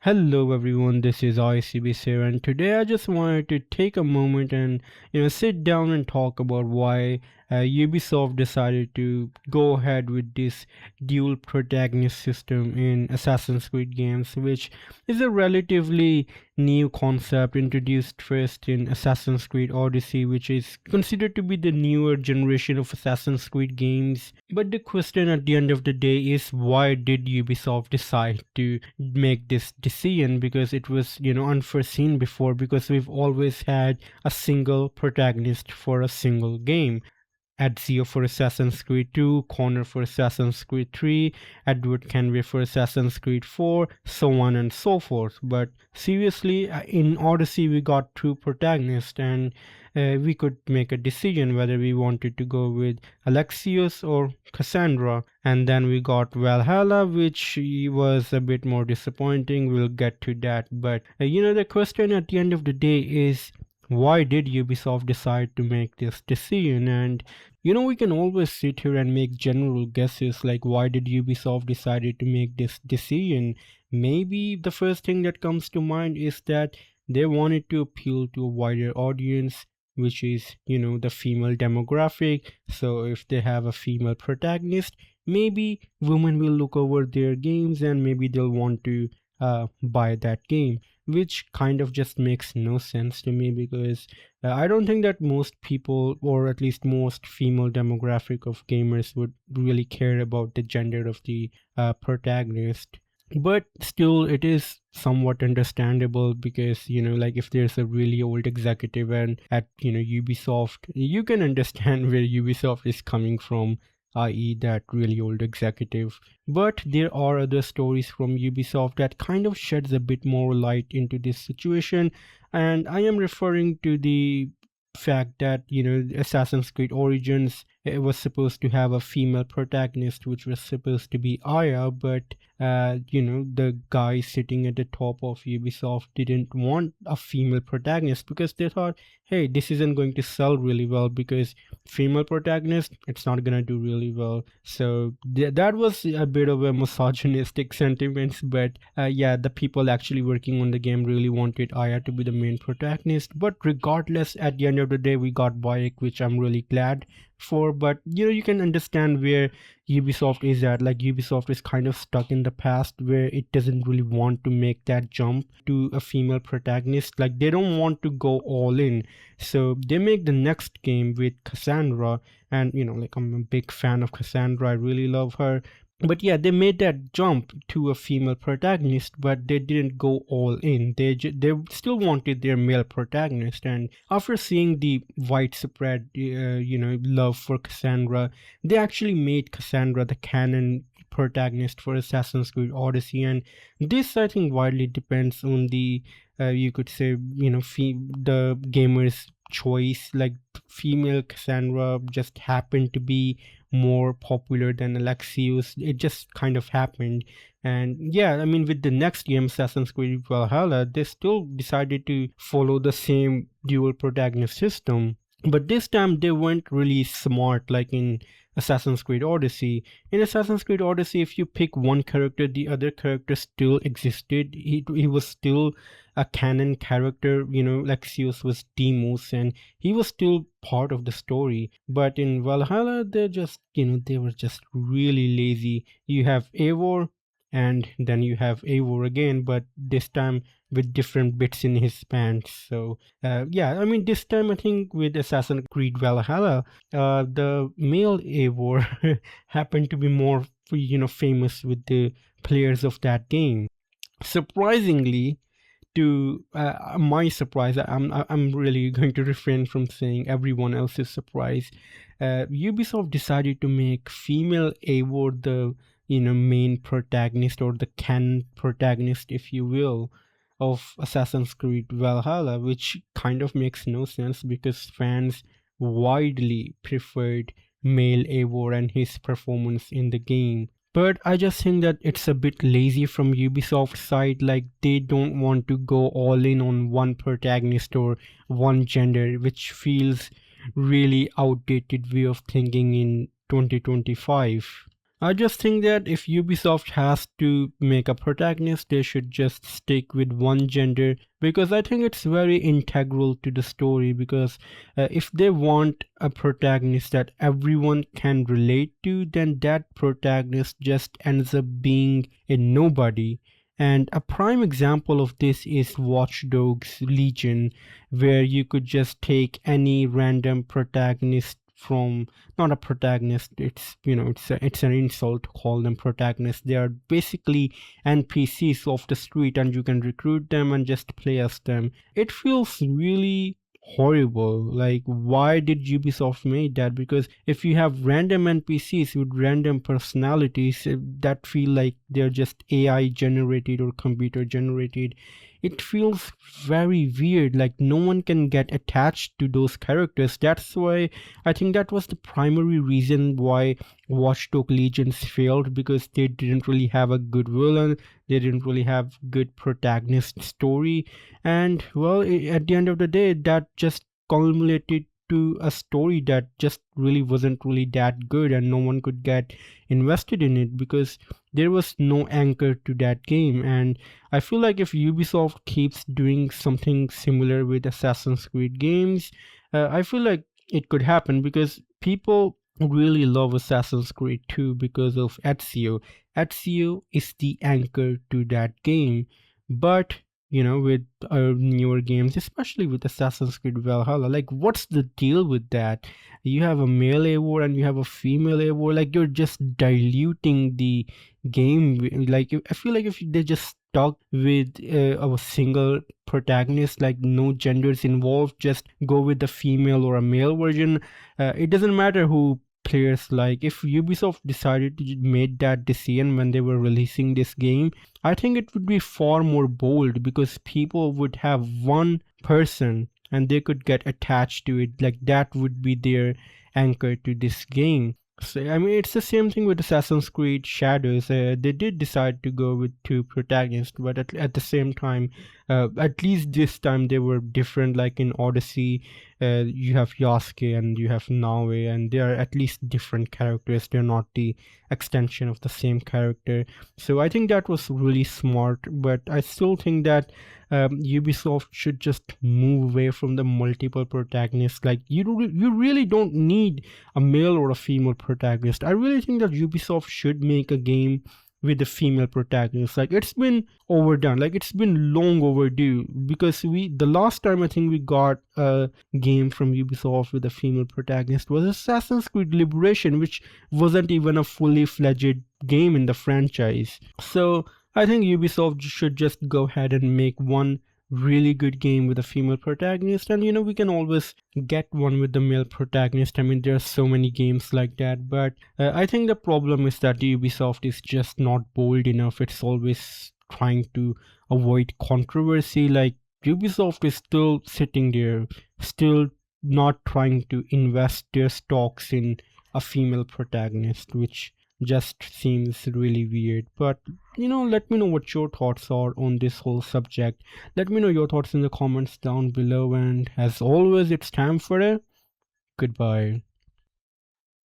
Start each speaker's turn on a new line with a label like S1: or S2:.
S1: Hello everyone, this is icyabyss here, and today I just wanted to take a moment and sit down and talk about why Ubisoft decided to go ahead with this dual protagonist system in Assassin's Creed games, which is a relatively new concept introduced first in Assassin's Creed Odyssey, which is considered to be the newer generation of Assassin's Creed games. But the question at the end of the day is, why did Ubisoft decide to make this decision? Because it was unforeseen before, because we've always had a single protagonist for a single game. Ezio for Assassin's Creed 2, Connor for Assassin's Creed 3, Edward Kenway for Assassin's Creed 4, so on and so forth. But seriously, in Odyssey we got two protagonists, and we could make a decision whether we wanted to go with Alexios or Cassandra. And then we got Valhalla, which was a bit more disappointing. We'll get to that. But the question at the end of the day is, why did Ubisoft decide to make this decision? And we can always sit here and make general guesses like, why did Ubisoft decided to make this decision? Maybe the first thing that comes to mind is that they wanted to appeal to a wider audience, which is the female demographic. So if they have a female protagonist, maybe women will look over their games and maybe they'll want to buy that game, which kind of just makes no sense to me, because I don't think that most people, or at least most female demographic of gamers, would really care about the gender of the protagonist. But still, it is somewhat understandable, because like, if there's a really old executive and at Ubisoft, you can understand where Ubisoft is coming from, i.e. that really old executive. But there are other stories from Ubisoft that kind of sheds a bit more light into this situation, and I am referring to the fact that Assassin's Creed Origins, it was supposed to have a female protagonist, which was supposed to be Aya, but the guy sitting at the top of Ubisoft didn't want a female protagonist, because they thought, hey, this isn't going to sell really well, because female protagonist, it's not gonna do really well. So that was a bit of a misogynistic sentiments. But yeah, the people actually working on the game really wanted Aya to be the main protagonist. But regardless, at the end of the day, we got Bayek, which I'm really glad for. But you can understand where Ubisoft is at. Like, Ubisoft is kind of stuck in the past, where it doesn't really want to make that jump to a female protagonist. Like, they don't want to go all in, so they make the next game with Cassandra. And like, I'm a big fan of Cassandra, I really love her. But yeah, they made that jump to a female protagonist, but they didn't go all in. They still wanted their male protagonist. And after seeing the widespread love for Cassandra, they actually made Cassandra the canon protagonist for Assassin's Creed Odyssey. And this, I think, widely depends on the you could say the gamer's choice. Like, female Cassandra just happened to be more popular than Alexios. It just kind of happened. And yeah, I mean, with the next game, Assassin's Creed Valhalla, they still decided to follow the same dual protagonist system, but this time they went really smart, like in Assassin's Creed Odyssey. In Assassin's Creed Odyssey, if you pick one character, the other character still existed. He was still a canon character. Alexios was Deimos, and he was still part of the story. But in Valhalla, they were just really lazy. You have Eivor, and then you have Eivor again, but this time with different bits in his pants. So yeah, I mean, this time I think with Assassin's Creed Valhalla, the male Eivor happened to be more famous with the players of that game. Surprisingly, to my surprise, I'm really going to refrain from saying everyone else's surprise. Ubisoft decided to make female Eivor the main protagonist, or the canon protagonist, if you will, of Assassin's Creed Valhalla, which kind of makes no sense, because fans widely preferred male Eivor and his performance in the game. But I just think that it's a bit lazy from Ubisoft's side. Like, they don't want to go all in on one protagonist or one gender, which feels really outdated way of thinking in 2025. I just think that if Ubisoft has to make a protagonist, they should just stick with one gender, because I think it's very integral to the story. Because if they want a protagonist that everyone can relate to, then that protagonist just ends up being a nobody. And a prime example of this is Watch Dogs Legion, where you could just take any random protagonist from, not a protagonist, it's, it's an insult to call them protagonists. They are basically NPCs off the street, and you can recruit them and just play as them. It feels really horrible. Like, why did Ubisoft make that? Because if you have random NPCs with random personalities that feel like they're just AI generated or computer generated, it feels very weird. Like, no one can get attached to those characters. That's why I think that was the primary reason why Watchdog Legions failed, because they didn't really have a good villain, they didn't really have good protagonist story, and well, at the end of the day, that just culminated to a story that just really wasn't really that good, and no one could get invested in it because there was no anchor to that game. And I feel like if Ubisoft keeps doing something similar with Assassin's Creed games, I feel like it could happen, because people really love Assassin's Creed 2 because of Ezio. Ezio is the anchor to that game. But with newer games, especially with Assassin's Creed Valhalla, like, what's the deal with that? You have a male Eivor and you have a female Eivor. Like, you're just diluting the game. Like, I feel like if they just stuck with a single protagonist, like no genders involved, just go with the female or a male version. It doesn't matter who players like. If Ubisoft decided to make that decision when they were releasing this game, I think it would be far more bold, because people would have one person and they could get attached to it. Like, that would be their anchor to this game. So, I mean, it's the same thing with Assassin's Creed Shadows. They did decide to go with two protagonists, but at the same time, at least this time they were different. Like in Odyssey, you have Yasuke and you have Naue, and they are at least different characters. They're not the extension of the same character. So I think that was really smart, but I still think that Ubisoft should just move away from the multiple protagonists. Like, you really don't need a male or a female protagonist. I really think that Ubisoft should make a game with a female protagonist. Like, it's been overdone. Like, it's been long overdue, because the last time I think we got a game from Ubisoft with a female protagonist was Assassin's Creed Liberation, which wasn't even a fully fledged game in the franchise. So I think Ubisoft should just go ahead and make one really good game with a female protagonist, and we can always get one with the male protagonist. I mean, there are so many games like that, but I think the problem is that Ubisoft is just not bold enough. It's always trying to avoid controversy. Like, Ubisoft is still sitting there, still not trying to invest their stocks in a female protagonist, which just seems really weird. But let me know what your thoughts are on this whole subject. Let me know your thoughts in the comments down below, and as always, it's time for a goodbye.